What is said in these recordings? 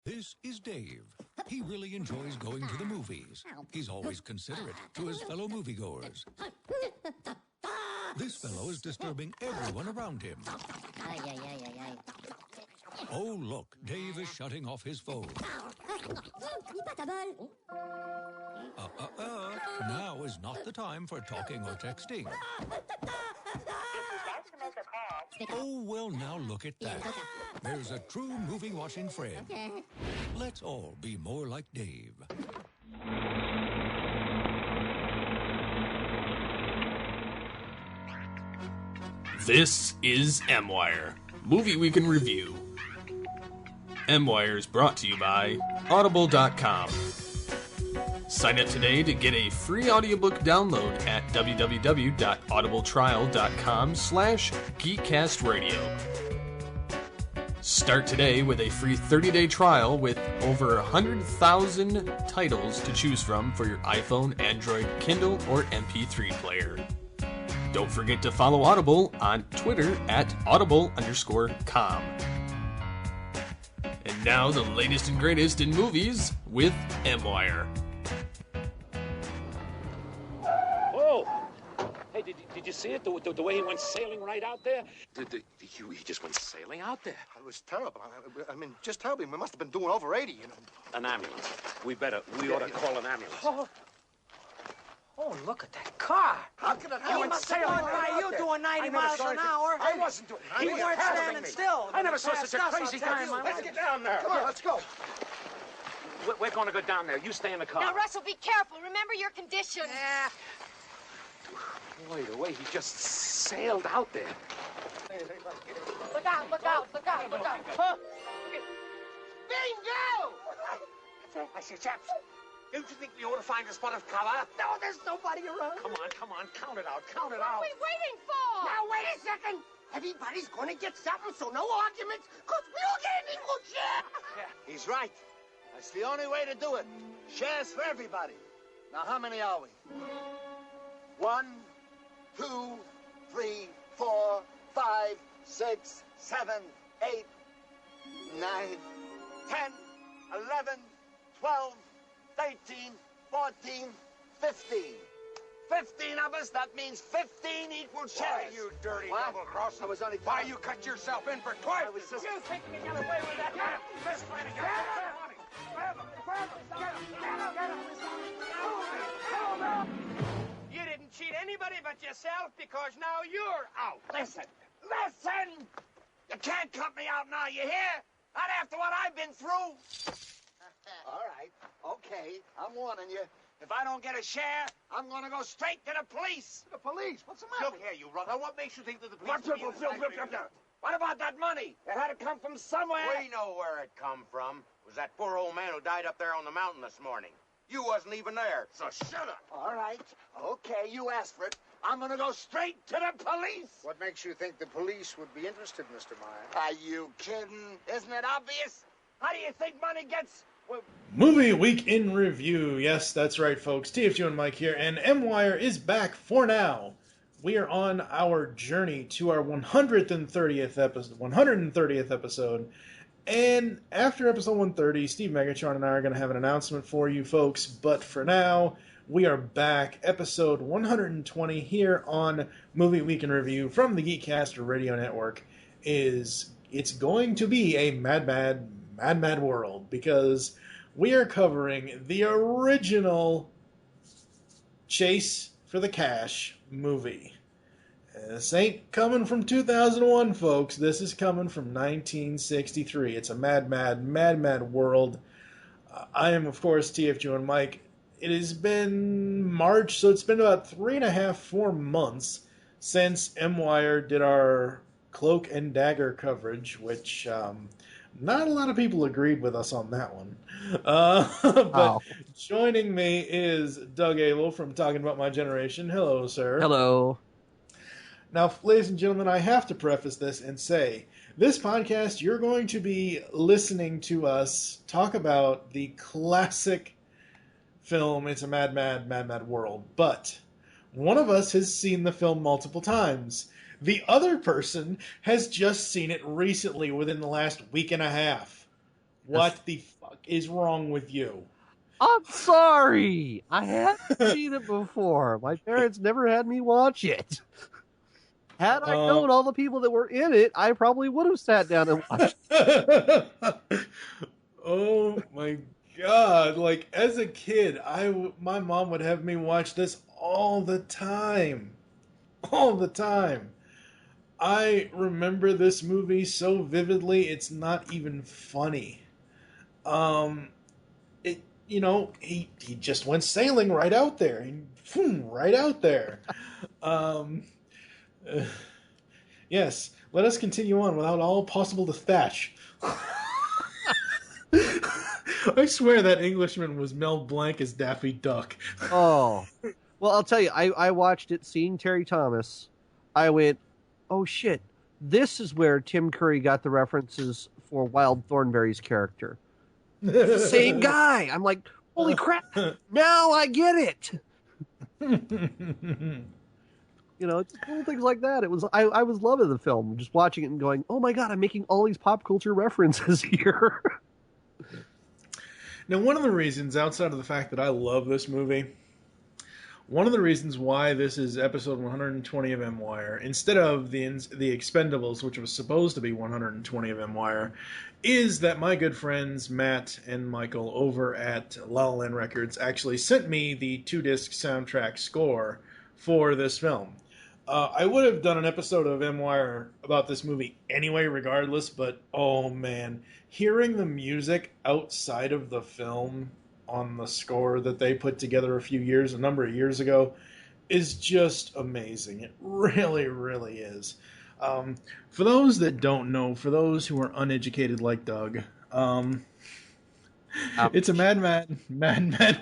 This is Dave. He really enjoys going to the movies. He's always considerate to his fellow moviegoers. This fellow is disturbing everyone around him. Oh, look, Dave is shutting off his phone. Now is not the time for talking or texting. Oh, well, now look at that. There's a true movie-watching friend. Let's all be more like Dave. This is M-Wire, Movie Week in Review. M-Wire is brought to you by Audible.com. Sign up today to get a free audiobook download at www.audibletrial.com/geekcastradio. Start today with a free 30-day trial with over 100,000 titles to choose from for your iPhone, Android, Kindle, or MP3 player. Don't forget to follow Audible on Twitter at audible_com. And now the latest and greatest in movies with M-Wire. Whoa! Hey, did you see it? The way he went sailing right out there? He just went sailing out there. It was terrible. I mean, just terrible. We must have been doing over 80, you know. An ambulance. We ought to call an ambulance. Oh, look at that car. How could it He happen? must have gone by you doing 90 miles an hour. I wasn't doing it. You weren't standing still. I never saw such a crazy guy in my life. Let's get down there. Come on, let's go. We're going to go down there. You stay in the car. Now, Russell, be careful. Remember your condition. Yeah. Boy, the way he just sailed out there. Look out, look out, look out, look out. Huh? Bingo! I say, chaps, don't you think we ought to find a spot of cover? No, there's nobody around. Come on, count it out. What are we waiting for? Now, wait a second. Everybody's gonna get something, so no arguments, because we all get an equal share. He's right. That's the only way to do it. Shares for everybody. Now, how many are we? 1, 2, 3, 4, 5, 6, 7, 8, 9, 10, 11, 12, 13, 14, 15. 15 of us, that means 15 equal shares. Why, you dirty double-crosser? I was only... Why you cut yourself in for twice? I was just... You think you get away with that? Get him! This way to get him! Grab him! You didn't cheat anybody but yourself because now you're out. Listen! You can't cut me out now, you hear? Not after what I've been through. All right, okay, I'm warning you. If I don't get a share, I'm gonna go straight to the police. The police? What's the matter? Look here, you rugger. What makes you think that the police... What about that money? It had to come from somewhere. We know where it come from. It was that poor old man who died up there on the mountain this morning. You wasn't even there, so shut up. All right, okay, you asked for it. I'm gonna go straight to the police. What makes you think the police would be interested, Mr. Meyer? Are you kidding? Isn't it obvious? How do you think money gets... Movie Week in Review. Yes, that's right, folks. TFG1Mike here, and M-Wire is back for now. We are on our journey to our 130th episode. And after episode 130, Steve Megatron and I are going to have an announcement for you folks. But for now, we are back. Episode 120 here on Movie Week in Review from the Geekcaster Radio Network. It's going to be a mad world, because we are covering the original Chase for the Cash movie. This ain't coming from 2001, folks. This is coming from 1963. It's a mad world. I am, of course, TFG1Mike. It has been March, so it's been about 3.5-4 months since M-Wire did our Cloak and Dagger coverage, which not a lot of people agreed with us on that one. But joining me is Doug Abel from Talking About My Generation. Hello, sir. Hello. Now, ladies and gentlemen, I have to preface this and say, this podcast, you're going to be listening to us talk about the classic film, It's a Mad World. But one of us has seen the film multiple times. The other person has just seen it recently within the last week and a half. What the fuck is wrong with you? I'm sorry. I hadn't seen it before. My parents never had me watch it. Had I known all the people that were in it, I probably would have sat down and watched it. Oh my God. Like, as a kid, my mom would have me watch this all the time. All the time. I remember this movie so vividly, it's not even funny. He just went sailing right out there. Right out there. Yes, let us continue on without all possible to thatch. I swear that Englishman was Mel Blanc as Daffy Duck. Oh. Well, I'll tell you, I watched it, seeing Terry Thomas. I went, oh shit, this is where Tim Curry got the references for Wild Thornberry's character. It's the same guy. I'm like, holy crap, now I get it. It's little things like that. I was loving the film, just watching it and going, oh my God, I'm making all these pop culture references here. Now, one of the reasons, outside of the fact that I love this movie, one of the reasons why this is episode 120 of M-Wire, instead of the Expendables, which was supposed to be 120 of M-Wire, is that my good friends Matt and Michael over at La La Land Records actually sent me the 2-disc soundtrack score for this film. I would have done an episode of M-Wire about this movie anyway, regardless, but oh man, hearing the music outside of the film on the score that they put together a number of years ago, is just amazing. It really, really is. For those that don't know, for those who are uneducated like Doug, It's a Mad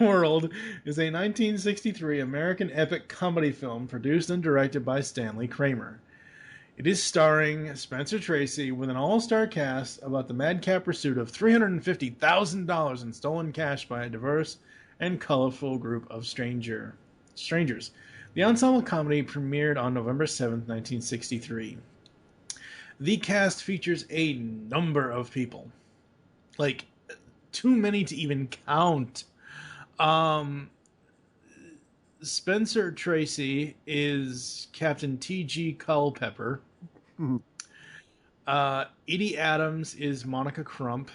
World is a 1963 American epic comedy film produced and directed by Stanley Kramer. It is starring Spencer Tracy with an all-star cast about the madcap pursuit of $350,000 in stolen cash by a diverse and colorful group of strangers. The ensemble comedy premiered on November 7th, 1963. The cast features a number of people. Like, too many to even count. Spencer Tracy is Captain T.G. Culpepper. Edie Adams is Monica Crump.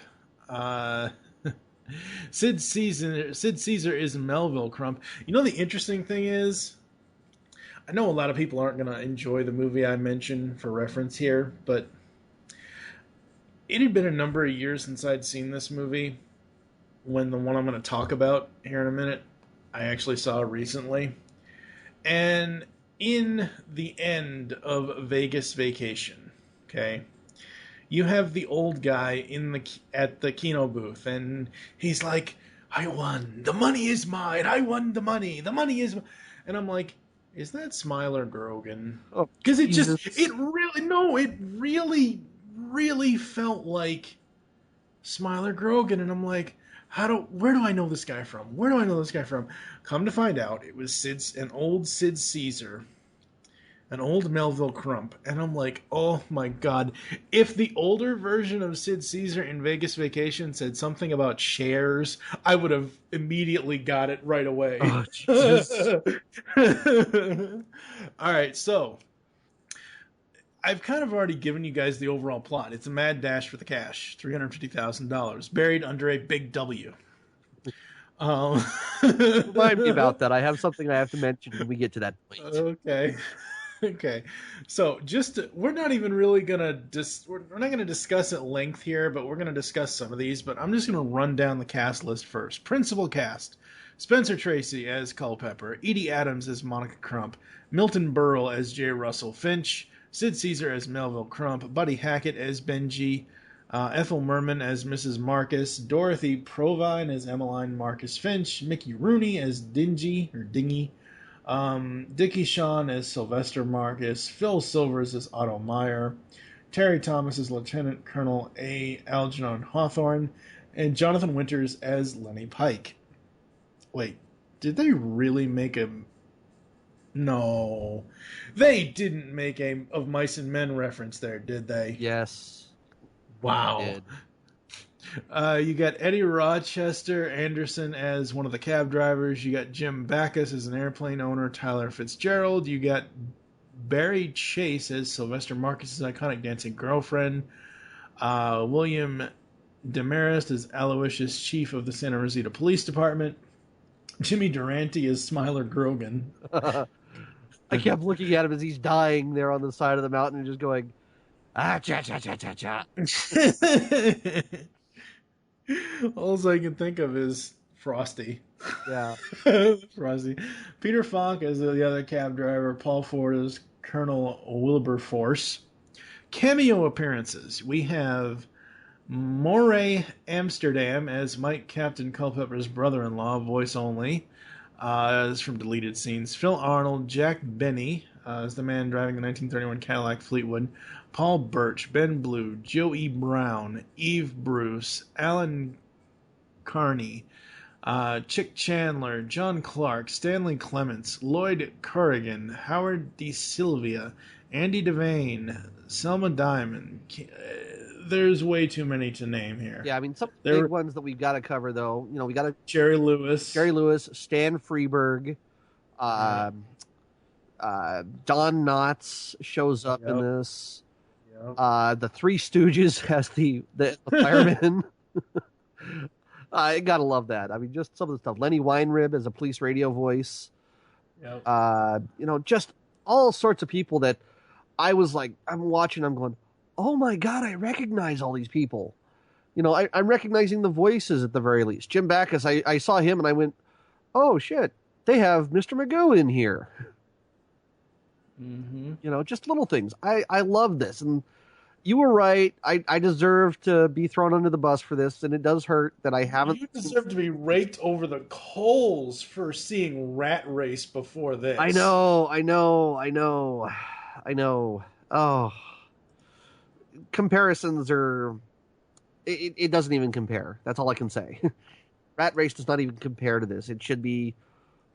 Sid Caesar is Melville Crump. You know, the interesting thing is, I know a lot of people aren't going to enjoy the movie I mentioned for reference here, but it had been a number of years since I'd seen this movie, when the one I'm going to talk about here in a minute, I actually saw recently. And in the end of Vegas Vacation, okay, you have the old guy at the Keno booth, and he's like, I won. The money is mine. I won the money. The money is mine. And I'm like, is that Smiler Grogan? Because it really felt like Smiler Grogan. And I'm like, where do I know this guy from? Where do I know this guy from? Come to find out, it was an old Sid Caesar, an old Melville Crump. And I'm like, oh my God. If the older version of Sid Caesar in Vegas Vacation said something about shares, I would have immediately got it right away. Oh, Jesus. All right, so I've kind of already given you guys the overall plot. It's a mad dash for the cash, $350,000, buried under a big W. Remind me about that. I have something I have to mention when we get to that point. Okay. So we're not even really gonna we're not gonna discuss at length here, but we're gonna discuss some of these. But I'm just gonna run down the cast list first. Principal cast: Spencer Tracy as Culpepper, Edie Adams as Monica Crump, Milton Berle as J. Russell Finch, Sid Caesar as Melville Crump, Buddy Hackett as Benji, Ethel Merman as Mrs. Marcus, Dorothy Provine as Emmeline Marcus Finch, Mickey Rooney as Dingy, Dickie Shawn as Sylvester Marcus, Phil Silvers as Otto Meyer, Terry Thomas as Lieutenant Colonel A. Algernon Hawthorne, and Jonathan Winters as Lenny Pike. Wait, did they really make a... No, they didn't make a Of Mice and Men reference there, did they? Yes. Wow. You got Eddie Rochester Anderson as one of the cab drivers. You got Jim Backus as an airplane owner. Tyler Fitzgerald. You got Barry Chase as Sylvester Marcus's iconic dancing girlfriend. William Demarest as Aloysius, chief of the Santa Rosita Police Department. Jimmy Durante as Smiler Grogan. I kept looking at him as he's dying there on the side of the mountain and just going, ah, cha, cha, cha, cha, cha. All I can think of is Frosty. Yeah. Frosty. Peter Falk as the other cab driver. Paul Ford as Colonel Wilberforce. Cameo appearances. We have Moray Amsterdam as Mike Captain Culpepper's brother-in-law, voice only. This is from deleted scenes. Phil Arnold, Jack Benny as the man driving the 1931 Cadillac Fleetwood. Paul Birch, Ben Blue, Joey Brown, Eve Bruce, Alan Carney, Chick Chandler, John Clark, Stanley Clements, Lloyd Corrigan, Howard De Silvia, Andy Devane, Selma Diamond. There's way too many to name here. Yeah, I mean, some big ones that we've got to cover, though. You know, we got to Jerry Lewis, Stan Freberg, Don Knotts shows up in this. Yep. The Three Stooges as the fireman. I gotta love that. I mean, just some of the stuff. Lenny Weinrib as a police radio voice. Yep. You know, just all sorts of people that I was like, I'm watching, I'm going, oh my God, I recognize all these people. You know, I'm recognizing the voices at the very least. Jim Backus, I saw him and I went, oh shit, they have Mr. Magoo in here. Mm-hmm. You know, just little things. I love this. And you were right. I deserve to be thrown under the bus for this, and it does hurt that I haven't. You deserve to be raked over the coals for seeing Rat Race before this. I know. Oh. Comparisons are... It doesn't even compare. That's all I can say. Rat Race does not even compare to this. It should be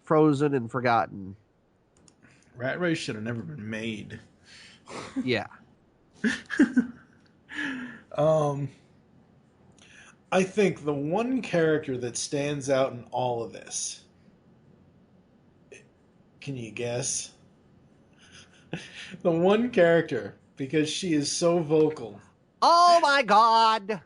frozen and forgotten. Rat Race should have never been made. Yeah. I think the one character that stands out in all of this, can you guess? The one character, because she is so vocal. Oh my God!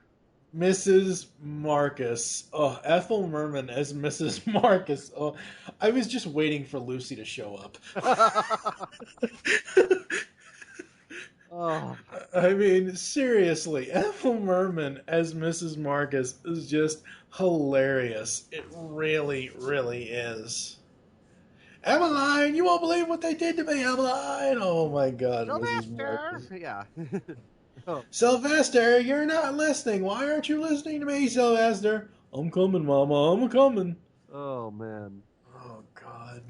Mrs. Marcus. Oh, Ethel Merman as Mrs. Marcus. Oh, I was just waiting for Lucy to show up. Oh. I mean, seriously, Ethel Merman as Mrs. Marcus is just hilarious. It really, really is. Emmeline, you won't believe what they did to me, Emmeline. Oh my God, Mrs. Marcus. Yeah. Oh. Sylvester, you're not listening. Why aren't you listening to me, Sylvester? I'm coming, Mama. I'm coming. Oh, man. Oh, God.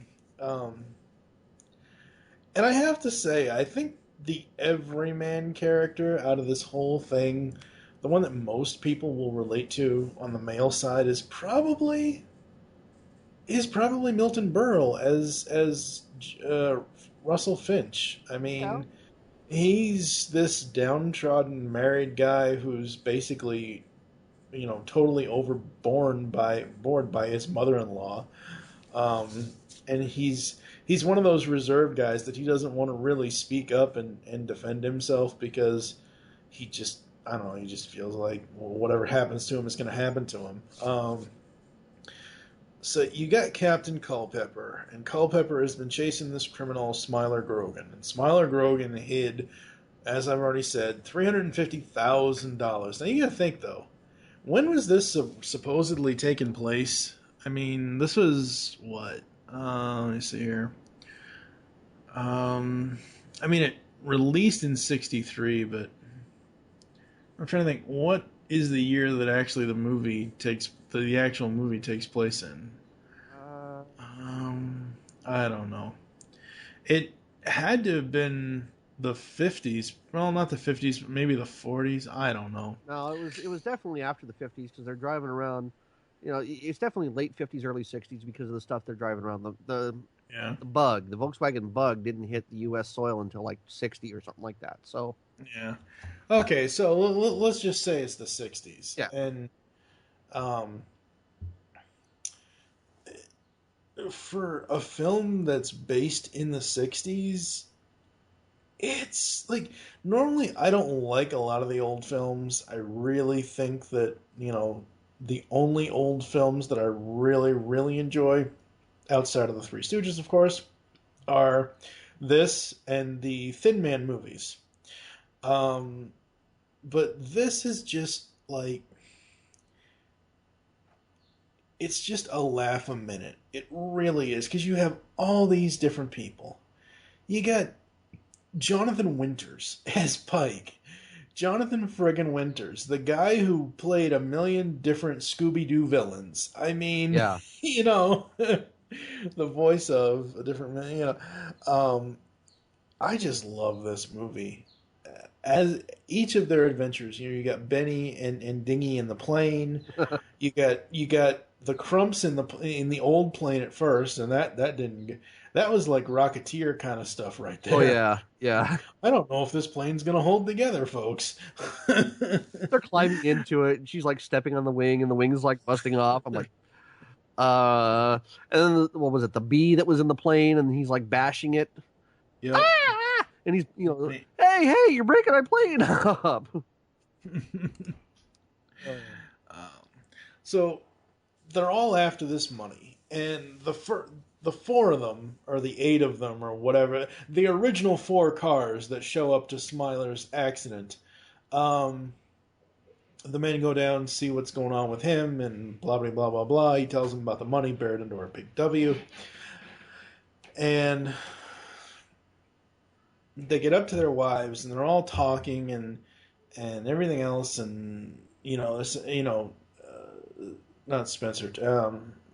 And I have to say, I think the everyman character out of this whole thing, the one that most people will relate to on the male side, is probably Milton Berle as Russell Finch. I mean... Yeah. He's this downtrodden married guy who's basically, you know, totally bored by his mother-in-law, and he's one of those reserved guys that he doesn't want to really speak up and defend himself because he just, I don't know, he just feels like, well, whatever happens to him is going to happen to him. So you got Captain Culpepper, and Culpepper has been chasing this criminal, Smiler Grogan. And Smiler Grogan hid, as I've already said, $350,000. Now you gotta think, though, when was this supposedly taking place? I mean, this was, what? Let me see here. I mean, it released in 1963, but I'm trying to think, what is the year that actually the actual movie takes place in? I don't know. It had to have been the 50s. Well, not the 50s, but maybe the 40s. I don't know. No, it was definitely after the 50s because they're driving around. You know, it's definitely late 50s, early 60s because of the stuff they're driving around. The Yeah. The Volkswagen Bug didn't hit the U.S. soil until like 60 or something like that. So Yeah. Okay, so let's just say it's the 60s. Yeah. And for a film that's based in the 60s, it's like, normally I don't like a lot of the old films. I really think that, the only old films that I really, really enjoy, outside of the Three Stooges, of course, are this and the Thin Man movies. But this is just like, it's just a laugh a minute. It really is, because you have all these different people. You got Jonathan Winters as Pike. Jonathan friggin' Winters, the guy who played a million different Scooby-Doo villains. I mean, Yeah. the voice of a different, I just love this movie. As each of their adventures, you got Benny and Dingy in the plane. you got the Crumps in the old plane at first, and that didn't. That was like Rocketeer kind of stuff right there. Oh yeah, yeah. I don't know if this plane's gonna hold together, folks. They're climbing into it, and she's like stepping on the wing, and the wing's like busting off. I'm like, and then what was it? The bee that was in the plane, and he's like bashing it. Yep. Ah! And he's, hey, you're breaking our plane up. So they're all after this money, and the four of them, or the 8 of them, or whatever, the original 4 cars that show up to Smiler's accident, the men go down, see what's going on with him, and blah, blah, blah, blah, blah. He tells them about the money buried under a big W. And they get up to their wives, and they're all talking and everything else, and, not Spencer,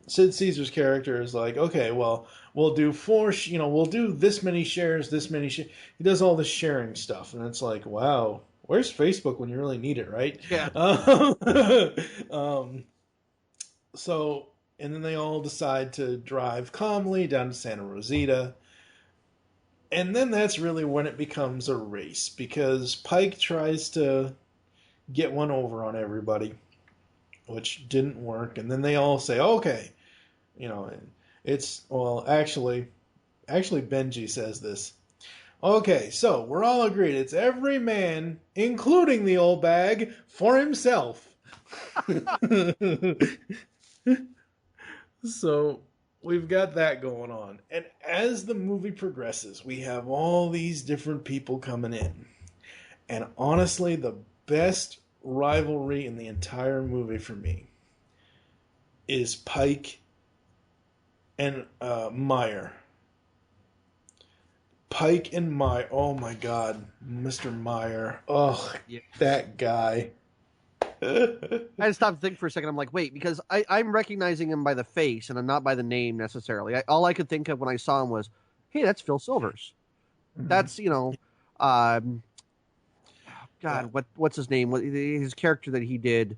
Sid Caesar's character is like, okay, well, we'll do 4, we'll do this many shares, He does all this sharing stuff, and it's like, wow, where's Facebook when you really need it, right? Yeah. So, and then they all decide to drive calmly down to Santa Rosita, and then that's really when it becomes a race, because Pike tries to get one over on everybody, which didn't work, and then they all say, okay, it's, well, actually Benji says this. Okay, so we're all agreed. It's every man, including the old bag, for himself. So we've got that going on. And as the movie progresses, we have all these different people coming in. And honestly, the best rivalry in the entire movie for me is Pike and Meyer. Pike and Meyer. Oh my God, Mr. Meyer. Oh, yeah. That guy. I had to stop to think for a second. I'm like, wait, because I'm recognizing him by the face and I'm not by the name necessarily. All I could think of when I saw him was, hey, that's Phil Silvers. Mm-hmm. That's, God, what's his name? His character that he did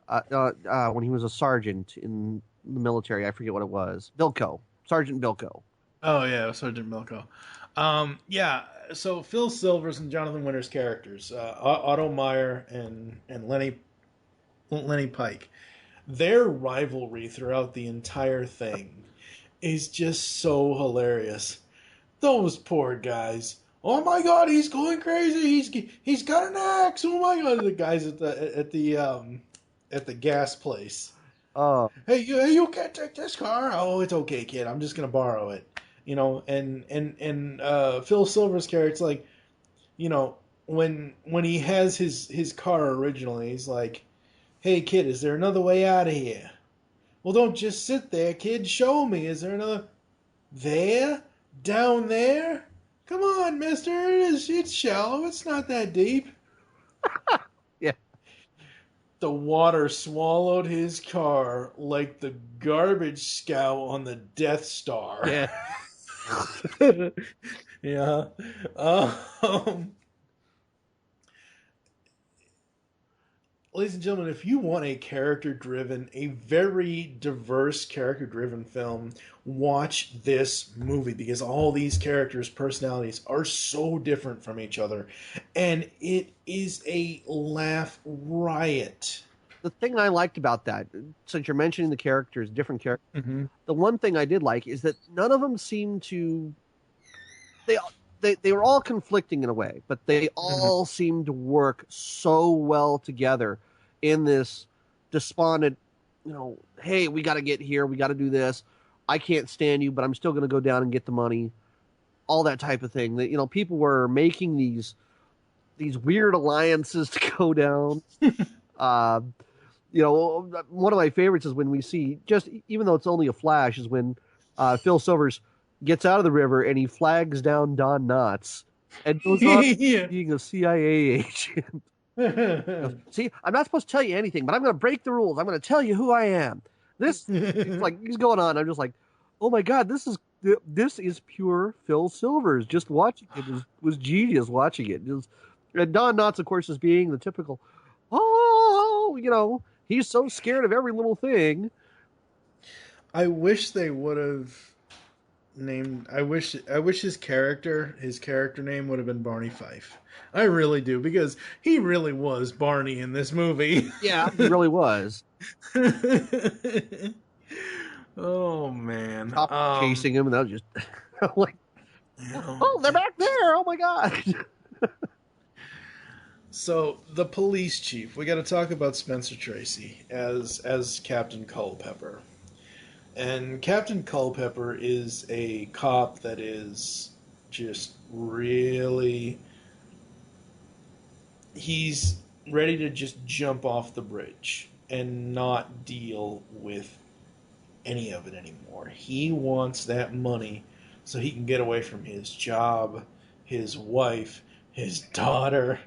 when he was a sergeant in the military. I forget what it was. Bilko. Sergeant Bilko. Oh, yeah, Sergeant Bilko. Yeah, so Phil Silvers and Jonathan Winters' characters, Otto Meyer and Lenny Pike, their rivalry throughout the entire thing is just so hilarious. Those poor guys. Oh my God, he's going crazy. He's got an axe. Oh my God, the guys at the gas place. Oh. Hey, you can't take this car. Oh, it's okay, kid. I'm just gonna borrow it. And Phil Silver's character's like, when he has his car originally, he's like, hey kid, is there another way out of here? Well, don't just sit there, kid. Show me. Is there another there? Down there? Come on, mister. It's shallow. It's not that deep. Yeah. The water swallowed his car like the garbage scow on the Death Star. Yeah. Yeah. ladies and gentlemen, if you want a very diverse character-driven film, watch this movie because all these characters' personalities are so different from each other, and it is a laugh riot. The thing I liked about that, since you're mentioning the characters, different characters, the one thing I did like is that none of them seemed to. They were all conflicting in a way, but they all seemed to work so well together in this despondent, hey, we got to get here, we got to do this. I can't stand you, but I'm still going to go down and get the money. All that type of thing. That people were making these weird alliances to go down. One of my favorites is when we see, just even though it's only a flash, is when Phil Silvers gets out of the river and he flags down Don Knotts and goes on being a CIA agent. See, I'm not supposed to tell you anything, but I'm going to break the rules. I'm going to tell you who I am. This, like, he's going on. I'm just like, oh my God, this is pure Phil Silvers. Just watching it was genius. Watching it, and Don Knotts, of course, is being the typical, he's so scared of every little thing. I wish they would have named. I wish his character name would have been Barney Fife. I really do, because he really was Barney in this movie. Yeah, he really was. Oh man, chasing him, and that was just like, oh, they're back there! Oh my God. So the police chief, we got to talk about Spencer Tracy as Captain Culpepper. And Captain Culpepper is a cop that is just really... He's ready to just jump off the bridge and not deal with any of it anymore. He wants that money so he can get away from his job, his wife, his daughter.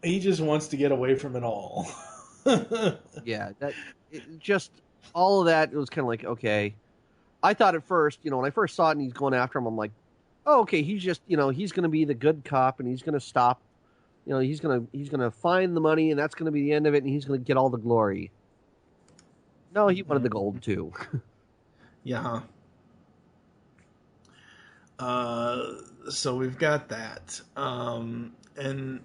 He just wants to get away from it all. Yeah, all of that, it was kind of like, okay. I thought at first, when I first saw it and he's going after him, I'm like, oh, okay, he's just, he's going to be the good cop and he's going to stop, he's going to find the money and that's going to be the end of it and he's going to get all the glory. No, he wanted the gold too. Yeah. So we've got that. And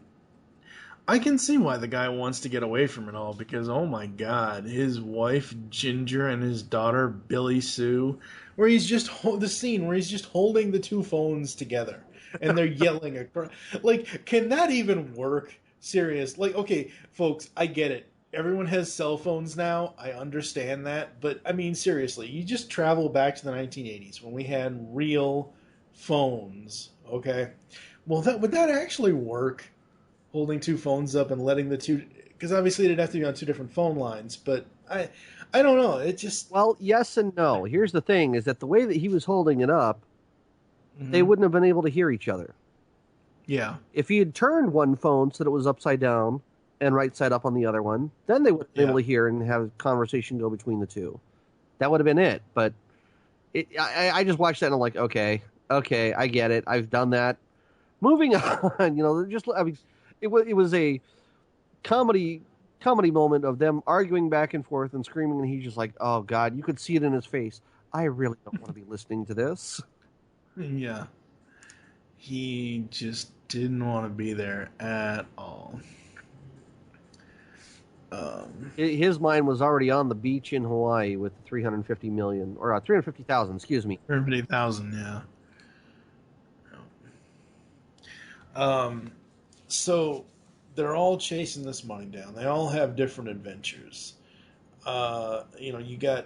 I can see why the guy wants to get away from it all, because, oh my God, his wife Ginger and his daughter Billy Sue, where he's just the scene where he's just holding the two phones together and they're yelling across. Like, can that even work? Serious? Like, okay, folks, I get it. Everyone has cell phones now. I understand that, but I mean, seriously, you just travel back to the 1980s when we had real phones. Okay, well, would that actually work? Holding two phones up and letting the two, because obviously it'd have to be on two different phone lines, but I don't know. It just... Well, yes and no. Here's the thing, is that the way that he was holding it up, they wouldn't have been able to hear each other. Yeah. If he had turned one phone so that it was upside down and right side up on the other one, then they would have been able to hear and have a conversation go between the two. That would have been it. But I just watched that and I'm like, okay, I get it. I've done that. Moving on, it was a comedy moment of them arguing back and forth and screaming, and he's just like, oh God, you could see it in his face. I really don't want to be listening to this. Yeah. He just didn't want to be there at all. His mind was already on the beach in Hawaii with 350 million, or 350,000, excuse me. 350,000, yeah. So they're all chasing this money down. They all have different adventures. You got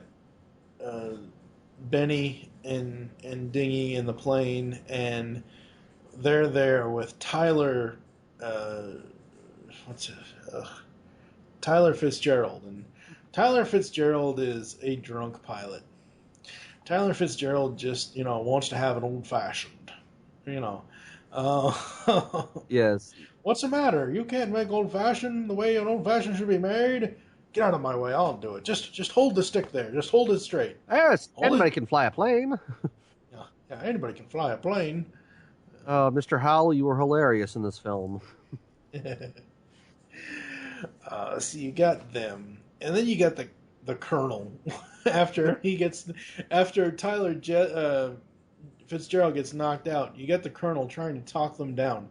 Benny and Dingy in the plane, and they're there with Tyler. Tyler Fitzgerald, and Tyler Fitzgerald is a drunk pilot. Tyler Fitzgerald just wants to have an old fashioned. Yes. What's the matter? You can't make old fashioned the way an old fashioned should be made. Get out of my way. I'll do it. Just hold the stick there. Just hold it straight. Yes, anybody can fly a plane. Yeah, anybody can fly a plane. Mr. Howell, you were hilarious in this film. So you got them, and then you got the Colonel. after Fitzgerald gets knocked out, you got the Colonel trying to talk them down,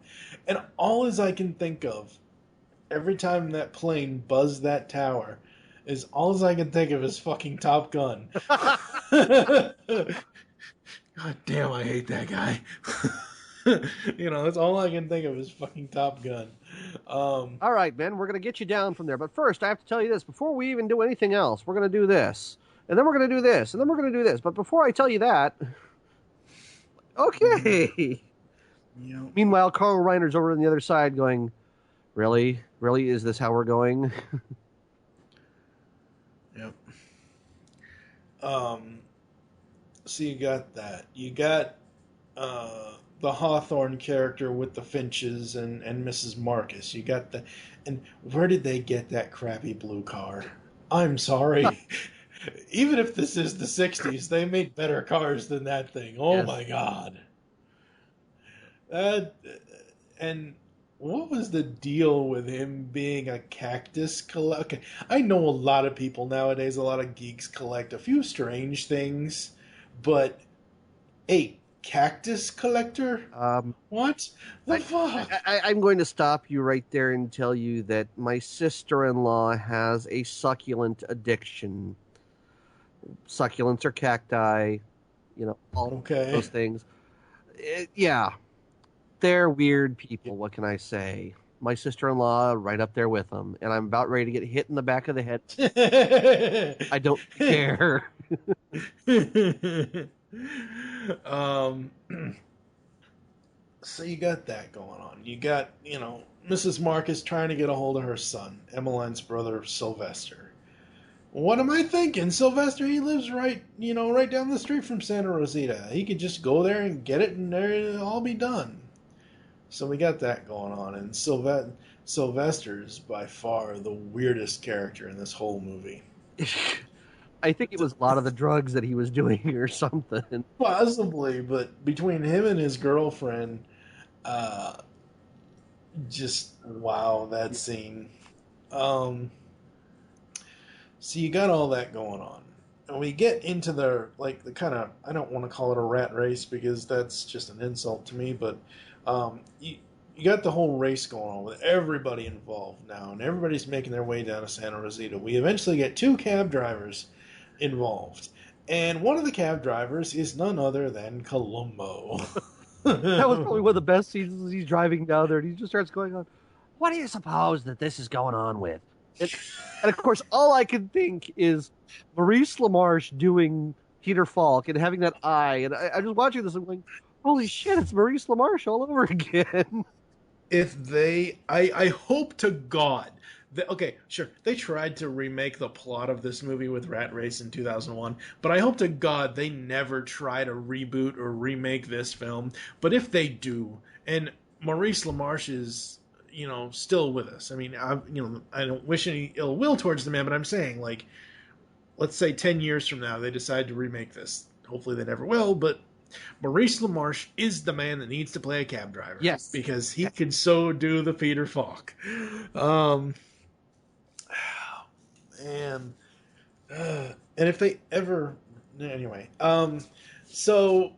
and all as I can think of, every time that plane buzzed that tower, is all as I can think of is fucking Top Gun. God damn, I hate that guy. That's all I can think of is fucking Top Gun. All right, man, we're going to get you down from there. But first, I have to tell you this. Before we even do anything else, we're going to do this. And then we're going to do this. And then we're going to do this. But before I tell you that... Okay. Yep. Meanwhile, Carl Reiner's over on the other side going, really? Really? Is this how we're going? Yep. So you got that. You got the Hawthorne character with the Finches and Mrs. Marcus. You got the... And where did they get that crappy blue car? I'm sorry. Even if this is the 60s, they made better cars than that thing. Oh, yes. My God. And what was the deal with him being a cactus collector? Okay, I know a lot of people nowadays, a lot of geeks collect a few strange things, but a cactus collector? What the fuck? I'm going to stop you right there and tell you that my sister-in-law has a succulent addiction. Succulents are cacti, all those things. Yeah, they're weird people. What can I say? My sister-in-law, right up there with them, and I'm about ready to get hit in the back of the head. I don't care. So you got that going on. You got, Mrs. Marcus trying to get a hold of her son, Emmeline's brother, Sylvester. What am I thinking? Sylvester, he lives right down the street from Santa Rosita. He could just go there and get it, and there it'll all be done. So we got that going on, and Sylvester's by far the weirdest character in this whole movie. I think it was a lot of the drugs that he was doing or something. Possibly, but between him and his girlfriend, just wow, that scene. So you got all that going on. And we get into the kind of, I don't want to call it a rat race because that's just an insult to me, but you got the whole race going on with everybody involved now, and everybody's making their way down to Santa Rosita. We eventually get 2 cab drivers involved. And one of the cab drivers is none other than Columbo. That was probably one of the best scenes as he's driving down there, and he just starts going on, what do you suppose that this is going on with? And of course, all I can think is Maurice LaMarche doing Peter Falk and having that eye. And I'm just watching this and I'm going, holy shit, it's Maurice LaMarche all over again. I hope to God. Okay, sure, they tried to remake the plot of this movie with Rat Race in 2001, but I hope to God they never try to reboot or remake this film. But if they do, and Maurice LaMarche is... still with us. I mean, I don't wish any ill will towards the man, but I'm saying, let's say 10 years from now, they decide to remake this. Hopefully they never will, but Maurice LaMarche is the man that needs to play a cab driver. Yes. Because he can so do the Peter Falk. And if they ever... Anyway. So...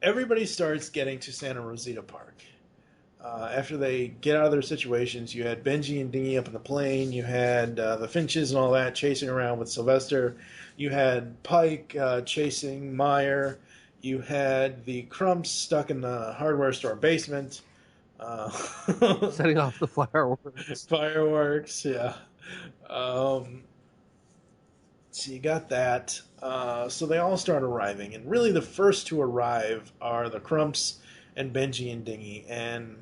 everybody starts getting to Santa Rosita Park. After they get out of their situations, you had Benji and Dingy up in the plane. You had the Finches and all that chasing around with Sylvester. You had Pike chasing Meyer. You had the Crumps stuck in the hardware store basement. Setting off the fireworks. Fireworks, yeah. So you got that. So they all start arriving. And really the first to arrive are the Crumps and Benji and Dingy. And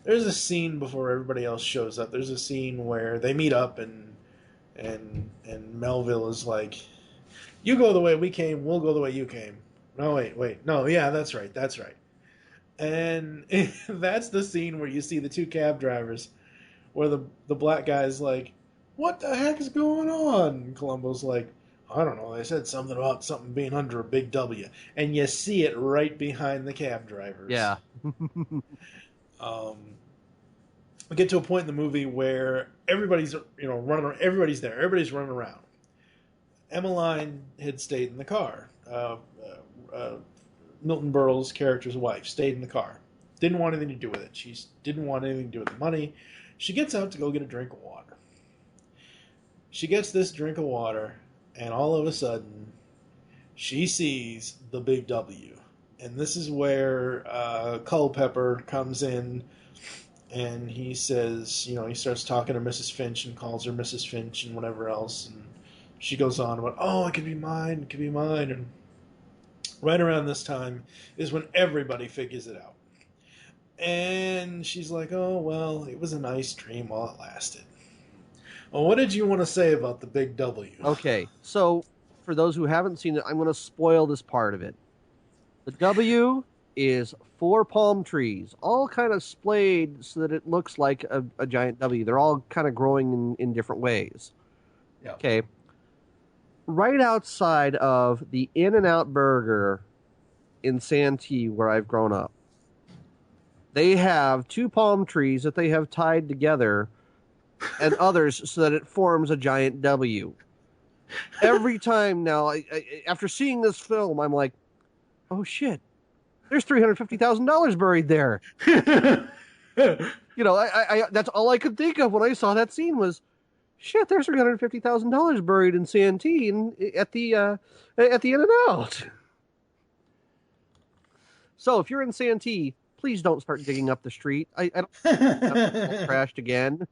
there's a scene before everybody else shows up. There's a scene where they meet up and Melville is like, you go the way we came, we'll go the way you came. No, wait. No, yeah, that's right. And that's the scene where you see the 2 cab drivers where the black guy's like, what the heck is going on? And Columbo's like, I don't know, they said something about something being under a big W. And you see it right behind the cab drivers. Yeah. we get to a point in the movie where everybody's running. Everybody's there. Everybody's running around. Emmeline had stayed in the car. Milton Berle's character's wife stayed in the car. Didn't want anything to do with it. She didn't want anything to do with the money. She gets out to go get a drink of water. She gets this drink of water, and all of a sudden, she sees the big W. And this is where Culpepper comes in, and he says, he starts talking to Mrs. Finch and calls her Mrs. Finch and whatever else. And she goes on about, oh, it could be mine, it could be mine. And right around this time is when everybody figures it out. And she's like, oh, well, it was a nice dream while it lasted. Well, what did you want to say about the big W? Okay, so for those who haven't seen it, I'm going to spoil this part of it. The W is 4 palm trees, all kind of splayed so that it looks like a giant W. They're all kind of growing in different ways. Yeah. Okay. Right outside of the In-N-Out Burger in Santee, where I've grown up, they have 2 palm trees that they have tied together and others so that it forms a giant W. Every time now, after seeing this film, I'm like, oh shit, there's $350,000 buried there. That's all I could think of when I saw that scene was, shit, there's $350,000 buried in Santee at the In-N-Out. So if you're in Santee, please don't start digging up the street. I don't it's crashed again.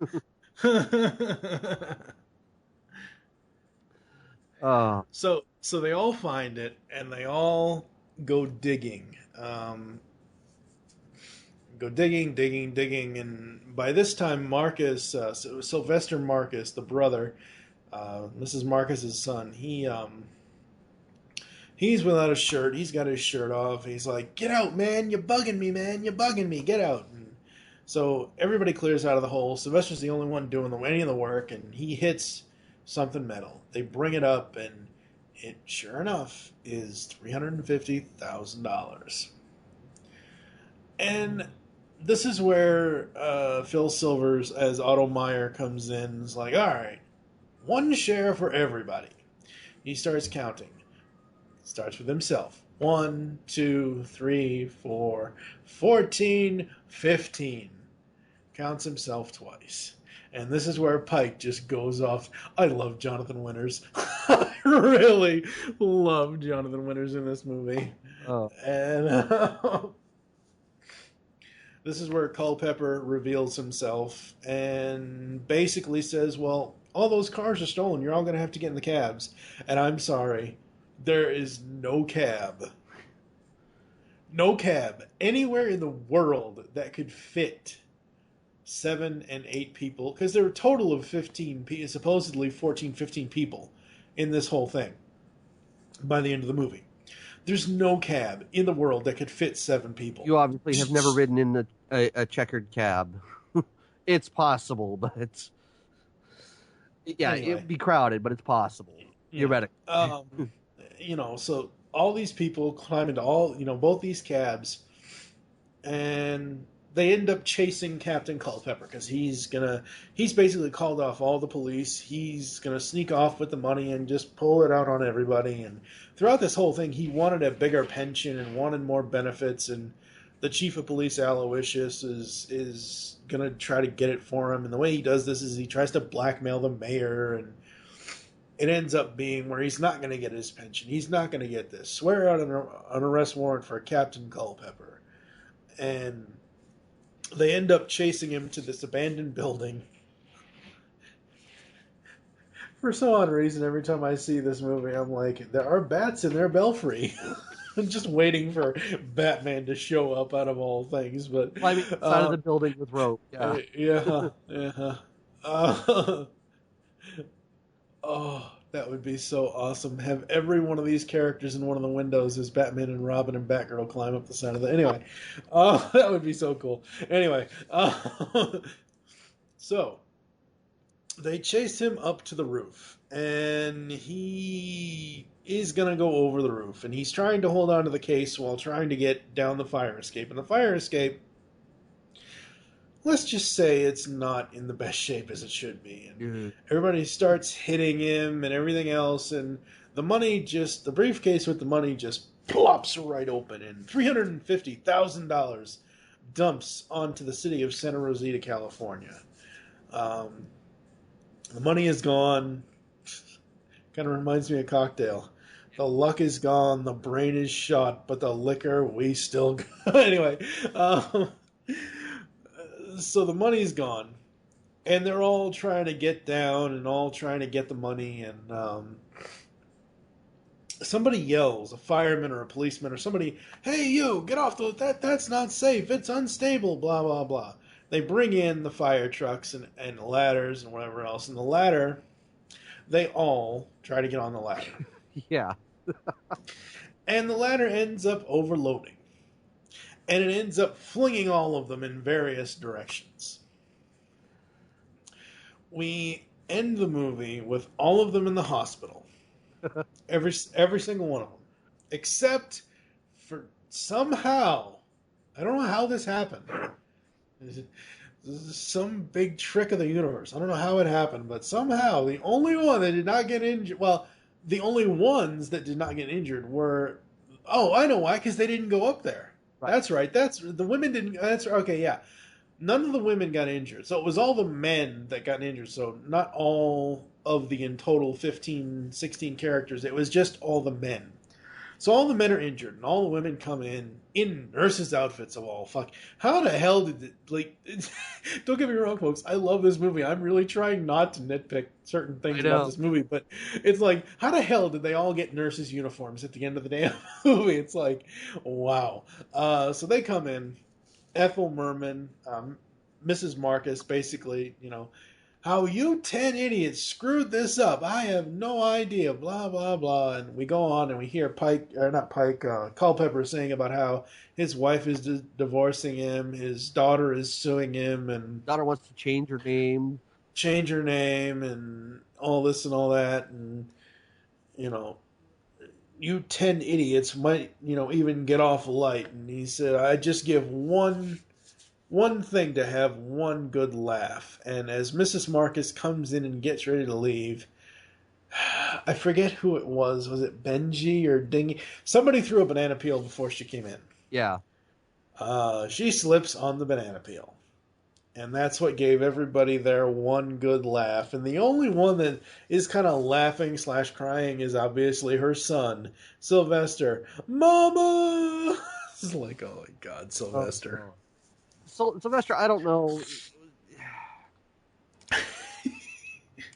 So they all find it and they all go digging. Digging, and by this time Marcus, Sylvester Marcus, the brother, Mrs. Marcus's son, he's without a shirt. He's got his shirt off. He's like, "Get out, man! You're bugging me, man! You're bugging me! Get out!" And so everybody clears out of the hole. Sylvester's the only one doing any of the work, and he hits something metal. They bring it up, and it, sure enough, is $350,000. And this is where Phil Silvers as Otto Meyer comes in and is like, all right, 1 share for everybody. He starts counting. Starts with himself. 1, 2, 3, 4, 14, 15. Counts himself twice. And this is where Pike just goes off. I love Jonathan Winters. I really love Jonathan Winters in this movie. Oh. And this is where Culpepper reveals himself and basically says, well, all those cars are stolen. You're all going to have to get in the cabs. And I'm sorry. There is no cab. No cab anywhere in the world that could fit 7 and 8 people, because there are a total of 15, supposedly 14, 15 people in this whole thing by the end of the movie. There's no cab in the world that could fit 7 people. You obviously have never ridden in a checkered cab. It's possible, but it's... Yeah, anyway. It'd be crowded, but it's possible. Theoretically. So all these people climb into both these cabs, and they end up chasing Captain Culpepper because he's basically called off all the police. He's gonna sneak off with the money and just pull it out on everybody. And throughout this whole thing, he wanted a bigger pension and wanted more benefits. And the chief of police, Aloysius, is gonna try to get it for him. And the way he does this is he tries to blackmail the mayor, and it ends up being where he's not gonna get his pension. He's not gonna get this. Swear out an arrest warrant for Captain Culpepper, and they end up chasing him to this abandoned building. For some odd reason, every time I see this movie, I'm like, there are bats in their belfry. I'm just waiting for Batman to show up out of all things. But climbing inside of the building with rope. Yeah. Oh, that would be so awesome. Have every one of these characters in one of the windows as Batman and Robin and Batgirl climb up the side of the... Anyway, that would be so cool. Anyway, so they chase him up to the roof, and he is going to go over the roof, and he's trying to hold on to the case while trying to get down the fire escape. And the fire escape, let's just say it's not in the best shape as it should be. And everybody starts hitting him and everything else, and the briefcase with the money just plops right open, and $350,000 dumps onto the city of Santa Rosita, California. The money is gone. Kind of reminds me of Cocktail. The luck is gone, the brain is shot, but the liquor, we still got. Anyway, so the money's gone, and they're all trying to get down and all trying to get the money, and somebody yells, a fireman or a policeman or somebody, "Hey, you, get off that's not safe, it's unstable, blah, blah, blah." They bring in the fire trucks and ladders and whatever else, and the ladder, they all try to get on the ladder. Yeah. And the ladder ends up overloading. And it ends up flinging all of them in various directions. We end the movie with all of them in the hospital. Every single one of them. Except for somehow, I don't know how this happened. This is some big trick of the universe. I don't know how it happened, but somehow the only one that did not get injured, the only ones that did not get injured were, I know why, because they didn't go up there. Right. That's right. The women didn't. Okay, yeah. None of the women got injured. So it was all the men that got injured. So not all of the in total 15, 16 characters. It was just all the men. So all the men are injured, and all the women come in nurses' outfits of all. Fuck. How the hell did it, don't get me wrong, folks. I love this movie. I'm really trying not to nitpick certain things about this movie, but it's like, how the hell did they all get nurses' uniforms at the end of the damn movie? It's like, wow. So they come in. Ethel Merman, Mrs. Marcus, basically, how you 10 idiots screwed this up. I have no idea, blah, blah, blah. And we go on and we hear Culpepper saying about how his wife is divorcing him, his daughter is suing him, and daughter wants to change her name, and all this and all that. And, you 10 idiots might, even get off light. And he said, I just give one thing to have one good laugh. And as Mrs. Marcus comes in and gets ready to leave, I forget who it was. Was it Benji or Dingy? Somebody threw a banana peel before she came in. Yeah. She slips on the banana peel. And that's what gave everybody their one good laugh. And the only one that is kind of laughing / crying is obviously her son, Sylvester. Mama! It's like, oh my God, Sylvester. Oh. So, Sylvester, I don't know.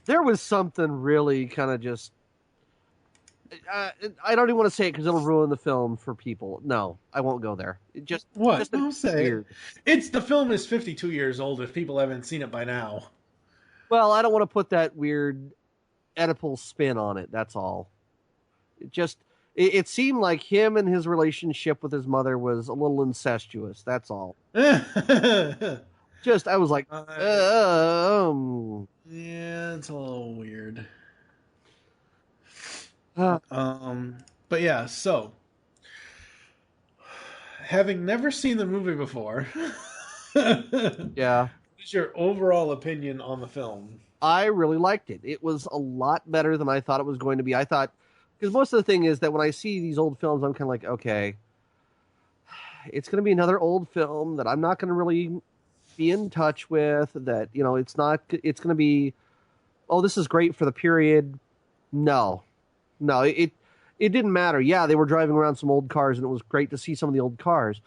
There was something really kind of just... I don't even want to say it because it'll ruin the film for people. No, I won't go there. What? Just Don't say it. The film is 52 years old if people haven't seen it by now. Well, I don't want to put that weird Oedipal spin on it. That's all. It seemed like him and his relationship with his mother was a little incestuous. That's all. I was like, yeah, it's a little weird. But yeah, so having never seen the movie before, yeah, what's your overall opinion on the film? I really liked it. It was a lot better than I thought it was going to be. I thought, because most of the thing is that when I see these old films, I'm kind of like, okay, it's going to be another old film that I'm not going to really be in touch with. That it's going to be, oh, this is great for the period. No, it didn't matter. Yeah, they were driving around some old cars, and it was great to see some of the old cars.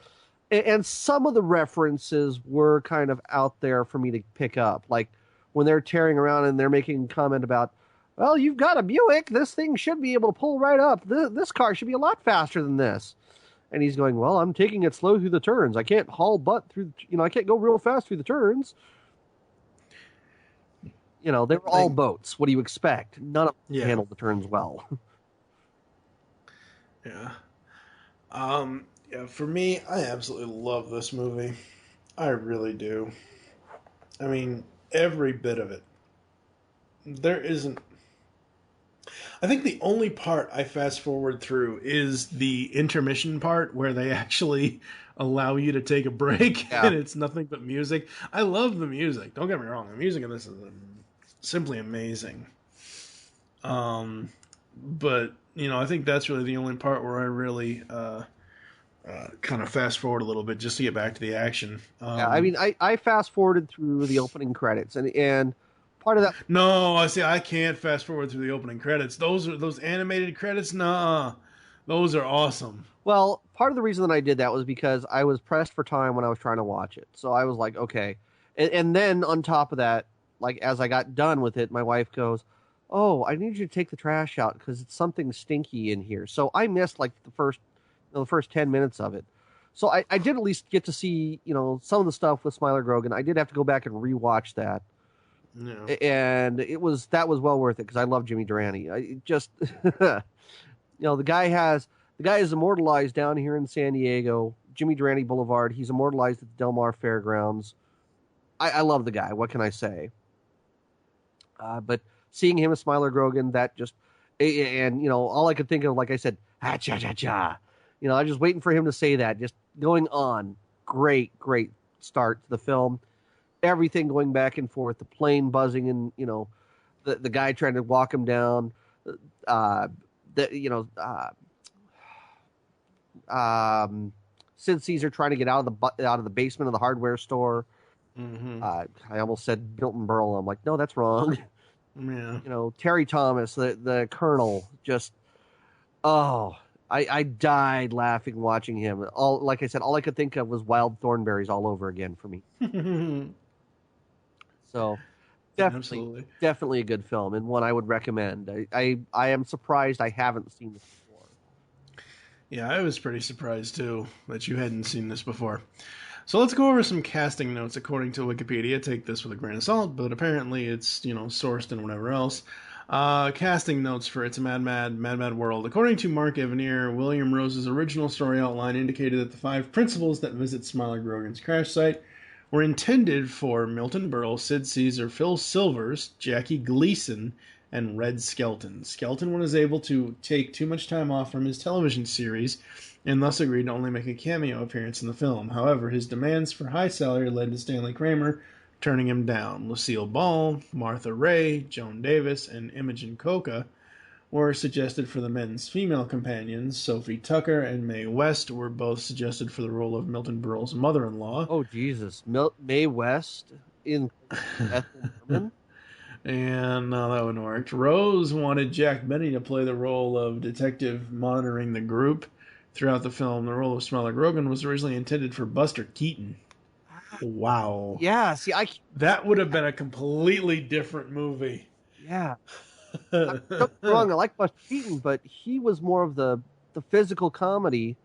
And some of the references were kind of out there for me to pick up. Like when they're tearing around and they're making a comment about, well, you've got a Buick. This thing should be able to pull right up. This car should be a lot faster than this. And he's going, well, I'm taking it slow through the turns. I can't haul butt through, I can't go real fast through the turns. They were all boats. What do you expect? None of them handled the turns well. Yeah. For me, I absolutely love this movie. I really do. I mean, every bit of it. There isn't... I think the only part I fast forward through is the intermission part where they actually allow you to take a break, Yeah. and it's nothing but music. I love the music. Don't get me wrong. The music in this is simply amazing. But, you know, I think that's really the only part where I really kind of fast forward a little bit just to get back to the action. Yeah, I mean, I fast forwarded through the opening credits, and part of that. No, I can't fast forward through the opening credits. Those animated credits. Nah, those are awesome. Well, part of the reason that I did that was because I was pressed for time when I was trying to watch it. So I was like, okay. And then on top of that, like as I got done with it, my wife goes, "Oh, I need you to take the trash out because it's something stinky in here." So I missed like the first 10 minutes of it. So I did at least get to see, you know, some of the stuff with Smiler Grogan. I did have to go back and rewatch that. No. And that was well worth it because I love Jimmy Durante. I just, you know, the guy is immortalized down here in San Diego, Jimmy Durante Boulevard. He's immortalized at the Del Mar Fairgrounds. I love the guy. What can I say? But seeing him as Smiler Grogan, that just, and you know, all I could think of, like I said, ah cha cha cha. You know, I was just waiting for him to say that. Just going on, great start to the film. Everything going back and forth, the plane buzzing, and you know, the guy trying to walk him down. Sid Caesar trying to get out of the basement of the hardware store. Mm-hmm. I almost said Milton Berle. I'm like, no, that's wrong. Yeah. You know, Terry Thomas, the Colonel, just I died laughing watching him. Like I said, all I could think of was Wild Thornberrys all over again for me. So definitely a good film and one I would recommend. I am surprised I haven't seen this before. Yeah, I was pretty surprised too that you hadn't seen this before. So let's go over some casting notes according to Wikipedia. Take this with a grain of salt, but apparently it's, you know, sourced and whatever else. Casting notes for It's a Mad World. According to Mark Evanier, William Rose's original story outline indicated that the 5 principals that visit Smiler Grogan's crash site were intended for Milton Berle, Sid Caesar, Phil Silvers, Jackie Gleason, and Red Skelton. Skelton was able to take too much time off from his television series and thus agreed to only make a cameo appearance in the film. However, his demands for high salary led to Stanley Kramer turning him down. Lucille Ball, Martha Ray, Joan Davis, and Imogen Coca were suggested for the men's female companions. Sophie Tucker and Mae West were both suggested for the role of Milton Berle's mother-in-law. Oh, Jesus. Mae West in Ethel Merman? And no, that wouldn't work. Rose wanted Jack Benny to play the role of detective monitoring the group throughout the film. The role of Smiler Grogan was originally intended for Buster Keaton. Wow. Yeah, see, that would have been a completely different movie. Yeah. Don't get me wrong, I like Buster Keaton, but he was more of the physical comedy,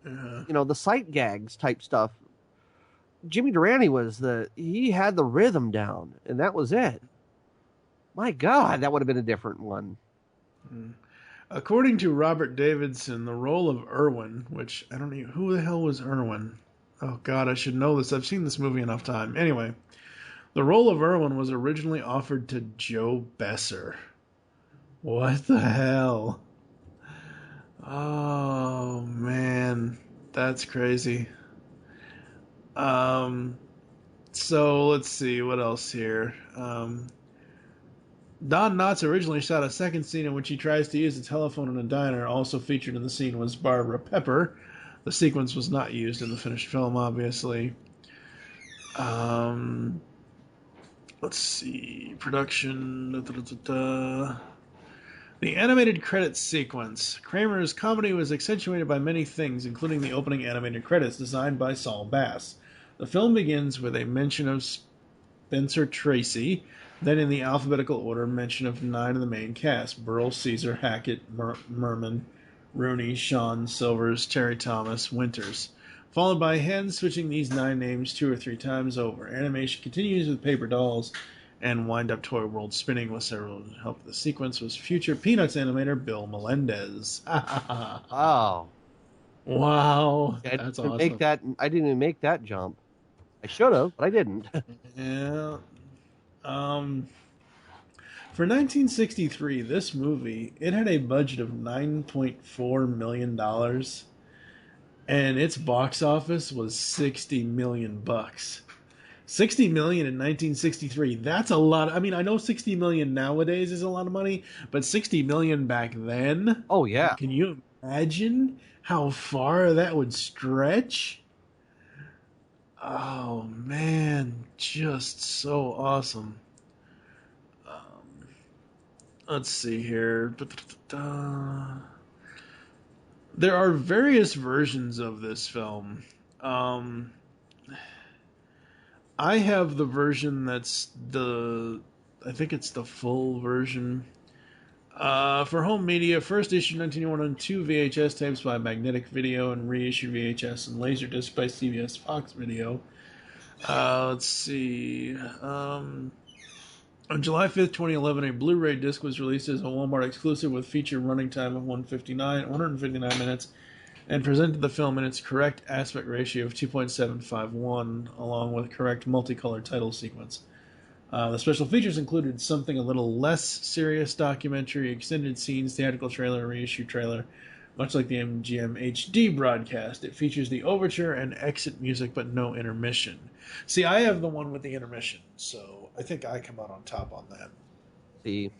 you know, the sight gags type stuff. Jimmy Durante he had the rhythm down, and that was it. My God, that would have been a different one. According to Robert Davidson, the role of Irwin, which I don't know, who the hell was Irwin? Oh God, I should know this. I've seen this movie enough time. Anyway, the role of Irwin was originally offered to Joe Besser. What the hell? Oh man, that's crazy. So let's see what else here. Don Knotts originally shot a second scene in which he tries to use a telephone in a diner. Also featured in the scene was Barbara Pepper. The sequence was not used in the finished film, obviously. Let's see. Production. The animated credits sequence. Kramer's comedy was accentuated by many things, including the opening animated credits designed by Saul Bass. The film begins with a mention of Spencer Tracy, then in the alphabetical order, mention of 9 of the main cast: Berle, Caesar, Hackett, Merman, Rooney, Shawn, Silvers, Terry Thomas, Winters, followed by hand switching these 9 names 2 or 3 times over. Animation continues with paper dolls and wind-up toy world spinning with several help. The sequence was future Peanuts animator Bill Melendez. Wow. Wow. That's awesome. I didn't even make that jump. I should have, but I didn't. Yeah. For 1963, this movie, it had a budget of $9.4 million, and its box office was $60 million. 60 million in 1963. That's a lot. I mean, I know 60 million nowadays is a lot of money, but 60 million back then? Oh, yeah. Can you imagine how far that would stretch? Oh, man. Just so awesome. Let's see here. There are various versions of this film. I have the version that's I think it's the full version. For home media, first issued 1981 on 2 VHS tapes by Magnetic Video and reissued VHS and Laserdisc by CBS Fox Video. Let's see. On July 5th, 2011, a Blu-ray disc was released as a Walmart exclusive with feature running time of 159 minutes, and presented the film in its correct aspect ratio of 2.751, along with correct multicolor title sequence. The special features included something a little less serious documentary, extended scenes, theatrical trailer, reissue trailer. Much like the MGM HD broadcast, it features the overture and exit music, but no intermission. See, I have the one with the intermission, so I think I come out on top on that. See,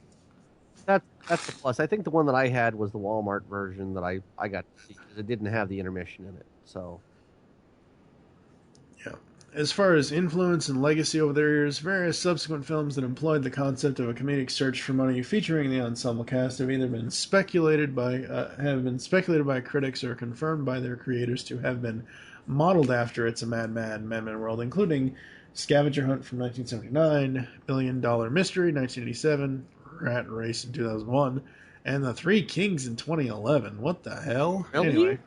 that's the plus. I think the one that I had was the Walmart version that I got to see because it didn't have the intermission in it. So, yeah. As far as influence and legacy over the years, various subsequent films that employed the concept of a comedic search for money featuring the ensemble cast have either been speculated by critics or confirmed by their creators to have been modeled after It's a Mad World, including Scavenger Hunt from 1979, Billion Dollar Mystery 1987, Rat Race in 2001, and The Three Kings in 2011. What the hell? Really? Anyway.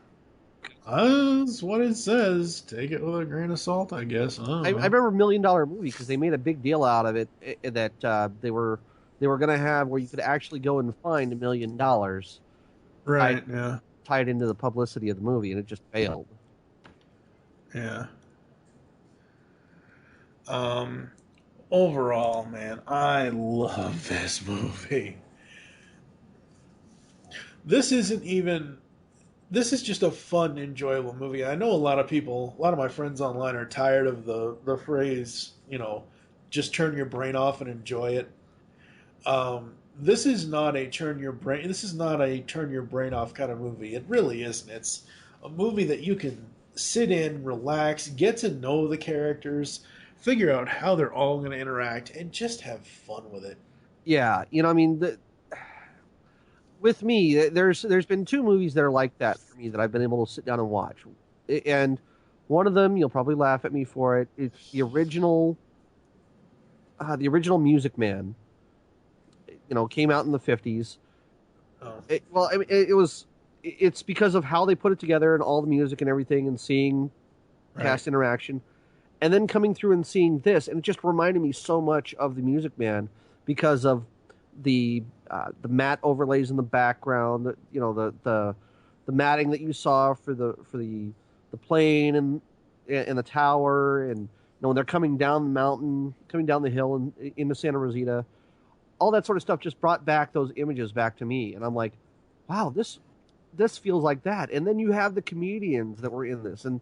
That's what it says. Take it with a grain of salt, I guess. I remember $1 Million Movie because they made a big deal out of it that they were going to have where you could actually go and find $1 million. Right. Tied into the publicity of the movie, and it just failed. Yeah. Overall, man, I love this movie. This is just a fun, enjoyable movie. I know a lot of my friends online are tired of the phrase, just turn your brain off and enjoy it. This is not a turn your brain off kind of movie. It really isn't. It's a movie that you can sit in, relax, get to know the characters, figure out how they're all going to interact, and just have fun with it. Yeah, with me, there's been 2 movies that are like that for me that I've been able to sit down and watch. And one of them, you'll probably laugh at me for it, it's the original Music Man. Came out in the 50s. Oh. It's because of how they put it together and all the music and everything and seeing cast interaction. And then coming through and seeing this, and it just reminded me so much of the Music Man because of the matte overlays in the background, the matting that you saw for the plane and the tower, and when they're coming down the mountain, coming down the hill and into Santa Rosita, all that sort of stuff just brought back those images back to me, and I'm like, wow, this feels like that. And then you have the comedians that were in this, and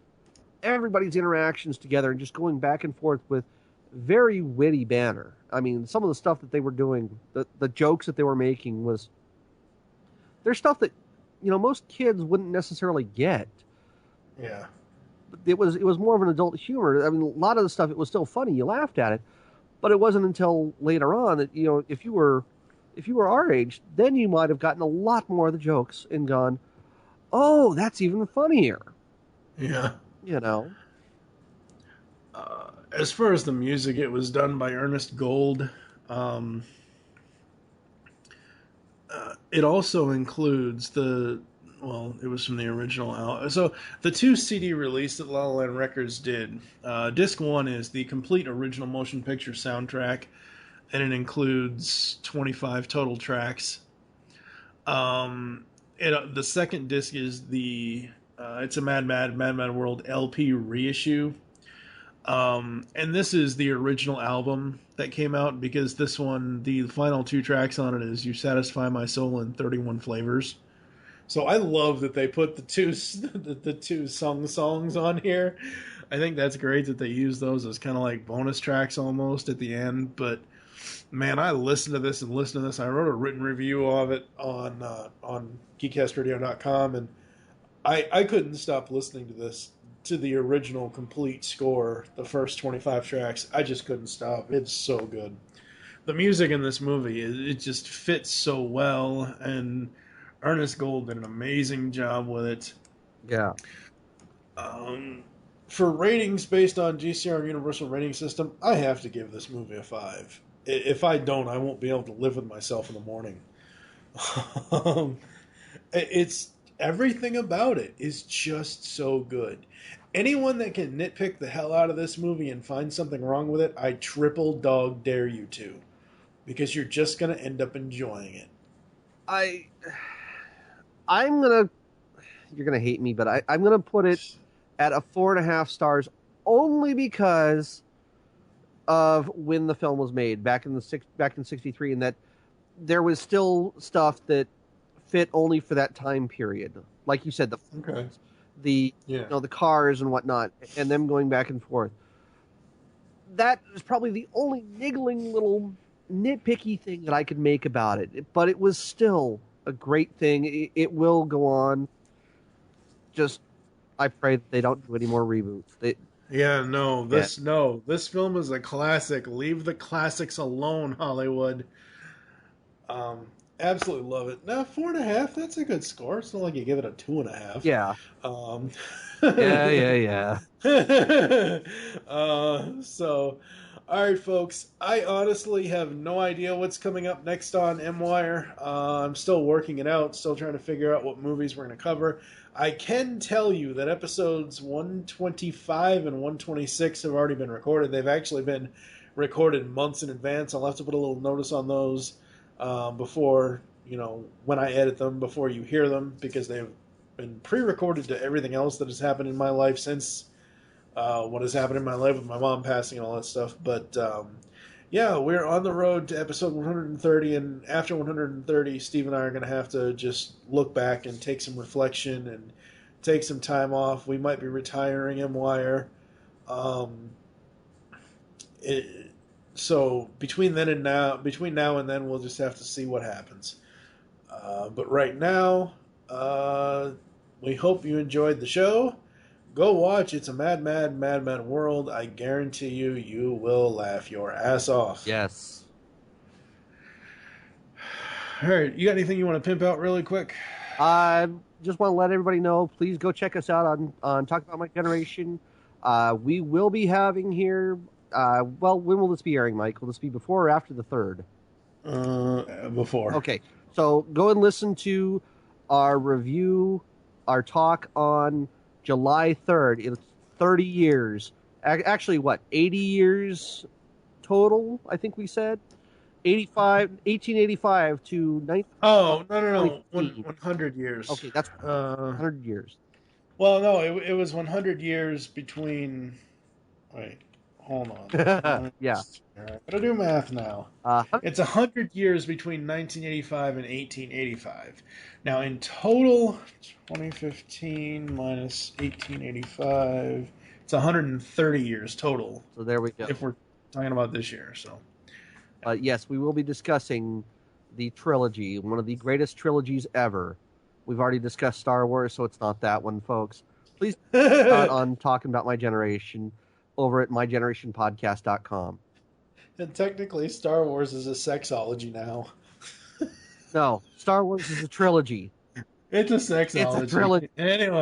everybody's interactions together, and just going back and forth with very witty banter. I mean, some of the stuff that they were doing, the jokes that they were making there's stuff that, most kids wouldn't necessarily get. Yeah. It was more of an adult humor. I mean, a lot of the stuff, it was still funny. You laughed at it, but it wasn't until later on that, if you were our age, then you might have gotten a lot more of the jokes and gone, oh, that's even funnier. Yeah. As far as the music, it was done by Ernest Gold. It also includes it was from the original album. So the 2 CD release that La La Land Records did. Disc 1 is the complete original motion picture soundtrack, and it includes 25 total tracks. The second disc is the It's a Mad World LP reissue. And this is the original album that came out, because this one, the final 2 tracks on it is You Satisfy My Soul in 31 Flavors. So I love that they put the two songs on here. I think that's great that they use those as kind of like bonus tracks almost at the end. But man, I listened to this. I wrote a written review of it on geekcastradio.com, and I couldn't stop listening to this, to the original complete score, the first 25 tracks. I just couldn't stop. It's so good. The music in this movie, it just fits so well, and Ernest Gold did an amazing job with it. Yeah. For ratings based on GCRN Universal Rating System, I have to give this movie a 5. If I don't, I won't be able to live with myself in the morning. It's everything about it is just so good. Anyone that can nitpick the hell out of this movie and find something wrong with it, I triple dog dare you to, because you're just going to end up enjoying it. You're gonna hate me, but I'm gonna put it at a 4.5 stars only because of when the film was made back in '63, and that there was still stuff that fit only for that time period. Like you said, the cars and whatnot, and them going back and forth. That is probably the only niggling little nitpicky thing that I could make about it, but it was still a great thing. It will go on. Just, I pray that they don't do any more reboots. This film is a classic. Leave the classics alone, Hollywood. Absolutely love it. Now, 4.5, that's a good score. It's not like you give it a 2.5. Yeah. So, all right, folks. I honestly have no idea what's coming up next on M-Wire. I'm still working it out, still trying to figure out what movies we're going to cover. I can tell you that episodes 125 and 126 have already been recorded. They've actually been recorded months in advance. I'll have to put a little notice on those before, when I edit them, before you hear them, because they've been pre-recorded to everything else that has happened in my life since what has happened in my life with my mom passing and all that stuff. But we're on the road to episode 130, and after 130, Steve and I are going to have to just look back and take some reflection and take some time off. We might be retiring M-Wire. So between now and then, we'll just have to see what happens. But right now, we hope you enjoyed the show. Go watch It's a Mad, Mad, Mad, Mad World. I guarantee you will laugh your ass off. Yes. All right, you got anything you want to pimp out really quick? I just want to let everybody know, please go check us out on Talk About My Generation. We will be having here, when will this be airing, Mike? Will this be before or after the 3rd? Before. Okay, so go and listen to our review, our talk on July 3rd. It's 30 years. Actually, 80 years total, I think we said? 1885 to 19... Oh, no. 100 years. Okay, that's 100 years. Well, no, it was 100 years between... Wait, hold on. Yeah. Gotta do math now. It's 100 years between 1985 and 1885. Now, in total, 2015 minus 1885, it's 130 years total. So there we go. If we're talking about this year, so... yes, we will be discussing the trilogy, one of the greatest trilogies ever. We've already discussed Star Wars, so it's not that one, folks. Please on Talking About My Generation over at mygenerationpodcast.com. And technically, Star Wars is a sexology now. No, Star Wars is a trilogy. It's a sexology. It's a trilogy. Anyway.